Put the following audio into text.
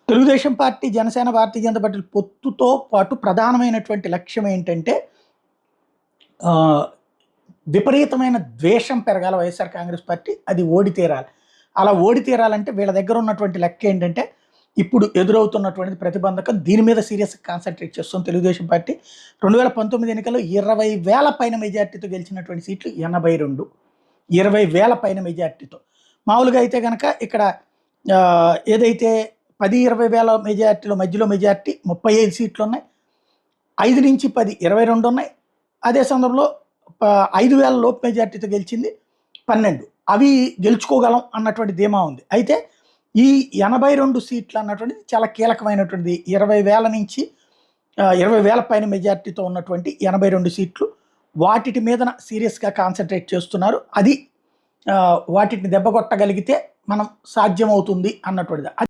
Telugu Desam party, Janasena, Bharatiya Janata పార్టీల పొత్తుతో పాటు ప్రధానమైనటువంటి లక్ష్యం ఏంటంటే ఆహ్, విపరీతమైన ద్వేషం పెరగాల వైఎస్ఆర్ కాంగ్రెస్ పార్టీ. అది ఓడి తీరాలి. అలా ఓడి తీరాలంటే వీళ్ళ దగ్గర ఉన్నటువంటి లెక్క ఏంటంటే, ఇప్పుడు ఎదురవుతున్నటువంటిది ప్రతిబంధకం. దీని మీద సీరియస్‌గా కాన్సంట్రేట్ చేస్తుంది తెలుగుదేశం పార్టీ. 2019 ఎన్నికల్లో 20,000 పైన మెజార్టీతో గెలిచినటువంటి సీట్లు 82. 20,000 పైన మెజార్టీతో. మామూలుగా అయితే గనక ఇక్కడ ఏదైతే 10, 20,000 మెజార్టీలో మధ్యలో మెజార్టీ 35 సీట్లున్నాయి. 5-10 22 ఉన్నాయి. అదే సందర్భంలో 5,000 లోపు మెజార్టీతో గెలిచింది 12. అవి గెలుచుకోగలం అన్నటువంటి ధీమా ఉంది. అయితే ఈ 82 సీట్లు అన్నటువంటిది చాలా కీలకమైనటువంటిది. 20,000 నుంచి 20,000 పైన మెజార్టీతో ఉన్నటువంటి 82 సీట్లు. వాటిటి మీదన సీరియస్‌గా కాన్సంట్రేట్ చేస్తున్నారు. అది వాటిని దెబ్బకొట్టగలిగితే మనం సాధ్యమవుతుంది అన్నటువంటిది.